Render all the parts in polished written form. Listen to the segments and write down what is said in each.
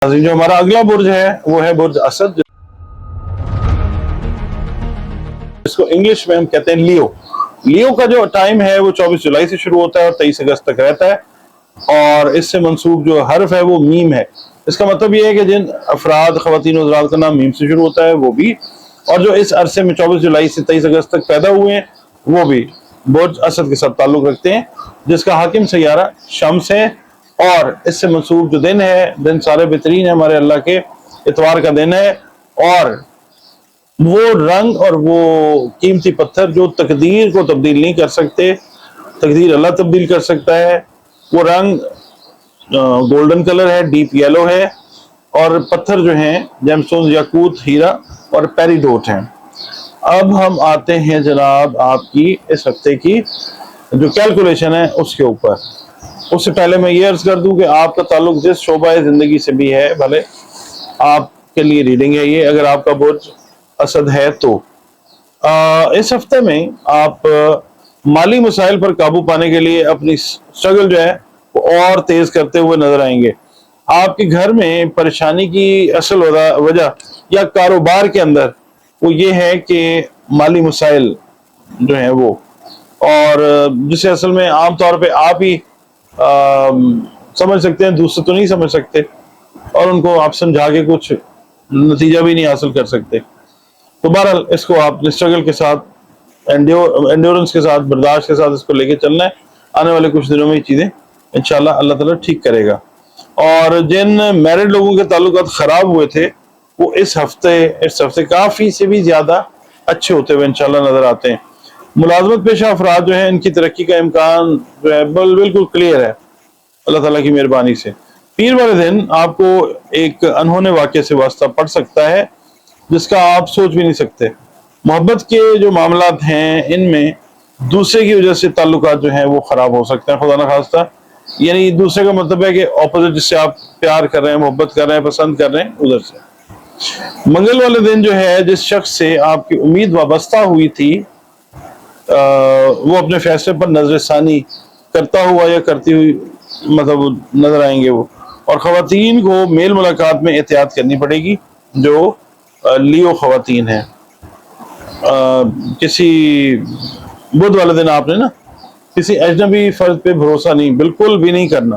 जो हमारा अगला बुर्ज है वो है बुर्ज असद, इसको इंग्लिश में हम कहते हैं लियो। लियो का जो टाइम है वो 24 जुलाई से शुरू होता है और 23 अगस्त तक रहता है, और इससे मंसूब जो हर्फ है वो मीम है। इसका मतलब ये है कि जिन अफराद ख़वातीन और हज़रात का नाम मीम से शुरू होता है वो भी, और जो इस अरसे में 24 जुलाई से 23 अगस्त तक पैदा हुए हैं वो भी बुर्ज असद के साथ ताल्लुक रखते हैं, जिसका हाकिम सैयारा शम्स है। और इससे मंसूब जो दिन है, दिन सारे बेहतरीन है हमारे अल्लाह के, इतवार का दिन है। और वो रंग और वो कीमती पत्थर जो तकदीर को तब्दील नहीं कर सकते, तकदीर अल्लाह तब्दील कर सकता है, वो रंग गोल्डन कलर है, डीप येलो है, और पत्थर जो हैं जेमस्टोन, याकूत, हीरा और पेरिडोट हैं। अब हम आते हैं जनाब आपकी इस हफ्ते की जो कैलकुलेशन है उसके ऊपर। उससे पहले मैं ये अर्ज कर दूं कि आपका ताल्लुक जिस शोबा जिंदगी से भी है, भले आपके लिए रीडिंग है ये, अगर आपका बुर्ज असद है तो इस हफ्ते में आप माली मसाइल पर काबू पाने के लिए अपनी स्ट्रगल जो है वो और तेज करते हुए नजर आएंगे। आपके घर में परेशानी की असल वजह या कारोबार के अंदर वो ये है कि माली मसाइल जो है वो, और जिसे असल में आमतौर पे आप ही समझ सकते हैं, दूसरे तो नहीं समझ सकते, और उनको आप समझा के कुछ नतीजा भी नहीं हासिल कर सकते। तो बहरहाल इसको आप स्ट्रगल के साथ, एंड्योरेंस के साथ, बर्दाश्त के साथ इसको लेके चलना है। आने वाले कुछ दिनों में ये चीजें इंशाल्लाह अल्लाह ताला ठीक करेगा। और जिन मैरिड लोगों के ताल्लुकात खराब हुए थे वो इस हफ्ते काफी से भी ज्यादा अच्छे होते हुए इंशाल्लाह नजर आते हैं। मुलाजमत पेशा अफराद जो है इनकी तरक्की का इम्कान जो है बिल्कुल क्लियर है अल्लाह ताला की मेहरबानी से। पीर वाले दिन आपको एक अनहोने वाक़े से वास्ता पड़ सकता है जिसका आप सोच भी नहीं सकते। मोहब्बत के जो मामलात हैं इनमें दूसरे की वजह से ताल्लुकात जो हैं वो खराब हो सकते हैं, खुदा न खास्ता। यानी दूसरे का मतलब है कि ऑपोजिट, जिससे आप प्यार कर रहे हैं, मोहब्बत कर रहे हैं, पसंद कर रहे हैं, उधर से। मंगल वाले दिन जो है जिस शख्स से आपकी उम्मीद वाबस्ता हुई थी वो अपने फैसले पर नजरसानी करता हुआ या करती हुई मतलब नजर आएंगे वो। और खवातीन को मेल मुलाकात में एहतियात करनी पड़ेगी जो लियो खवातीन है। किसी बुध वाले दिन आपने ना किसी अजनबी फर्द पे भरोसा नहीं, बिल्कुल भी नहीं करना,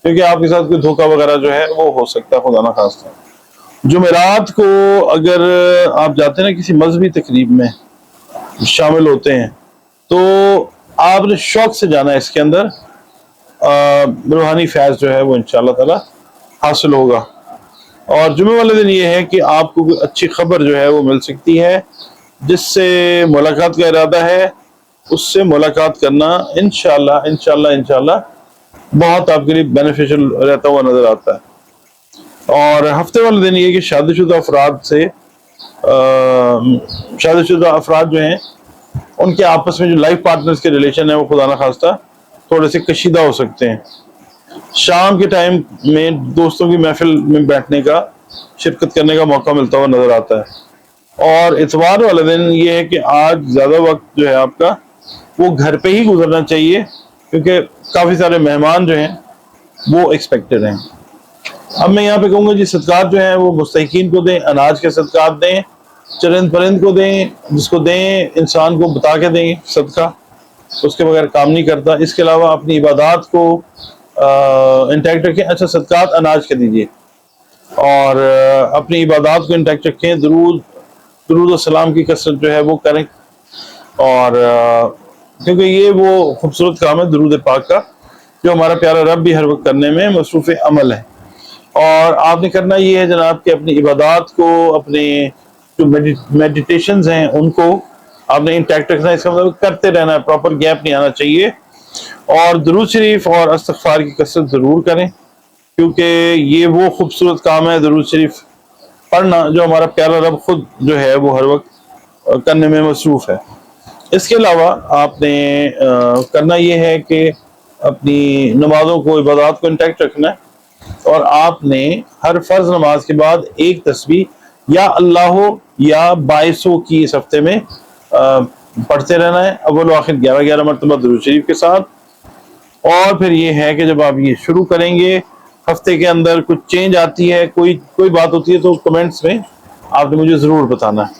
क्योंकि आपके साथ कोई धोखा वगैरह जो है वो हो सकता है, खुदा ना खास्ता। जुमेरात को अगर आप जाते हैं ना किसी मजहबी तकरीब में शामिल होते हैं तो आपने शौक से जाना है, इसके अंदर रूहानी फैज जो है वो इंशाअल्लाह ताला हासिल होगा। और जुमे वाले दिन ये है कि आपको कोई अच्छी खबर जो है वो मिल सकती है, जिससे मुलाकात का इरादा है उससे मुलाकात करना इंशाअल्लाह इंशाअल्लाह इंशाअल्लाह बहुत आपके लिए बेनिफिशियल रहता हुआ नजर आता है। और हफ्ते वाले दिन ये कि शादीशुदा अफराद जो हैं उनके आपस में जो लाइफ पार्टनर्स के रिलेशन है वो खुदा न खास्ता थोड़े से कशीदा हो सकते हैं। शाम के टाइम में दोस्तों की महफिल में बैठने का, शिरकत करने का मौका मिलता हुआ नजर आता है। और इतवार वाले दिन ये है कि आज ज्यादा वक्त जो है आपका वो घर पे ही गुजरना चाहिए, क्योंकि काफी सारे मेहमान जो हैं वो एक्सपेक्टेड हैं। अब मैं यहाँ पे कहूँगा जी सदकात जो हैं वो मुस्तहिकीन को दें, अनाज के सदकात दें, चरिंद परिंद को दें, जिसको दें इंसान को बता के दें सदका, उसके बगैर काम नहीं करता। इसके अलावा अपनी इबादत को इंटैक्ट रखें। अच्छा, सदकात अनाज के दीजिए और अपनी इबादत को इंटैक्ट रखें। दुरूद और सलाम की कसरत जो है वो करें, और क्योंकि ये वो खूबसूरत काम है दुरूद पाक का, जो हमारा प्यारा रब भी हर वक्त करने में मसरूफ़ अमल है। और आपने करना ये है जनाब कि अपनी इबादत को, अपने जो मेडिटेशंस हैं उनको आपने इंटैक्ट रखना है। इसका मतलब करते रहना है, प्रॉपर गैप नहीं आना चाहिए। और दुरूद शरीफ और इस्तिग़फ़ार की कसरत ज़रूर करें, क्योंकि ये वो खूबसूरत काम है दुरूद शरीफ पढ़ना जो हमारा प्यारा रब खुद जो है वो हर वक्त करने में मसरूफ़ है। इसके अलावा आपने करना ये है कि अपनी नमाज़ों को, इबादत को इंटैक्ट रखना है, और आपने हर फर्ज नमाज के बाद एक तस्बीह या अल्लाह या बाइसों की इस हफ्ते में पढ़ते रहना है, अव्वल आखिर 11-11 मरतबा दुरूद शरीफ के साथ। और फिर ये है कि जब आप ये शुरू करेंगे ہفتے کے اندر کچھ چینج آتی ہے, کوئی بات ہوتی ہے, تو کمنٹس میں آپ نے مجھے ضرور بتانا ہے.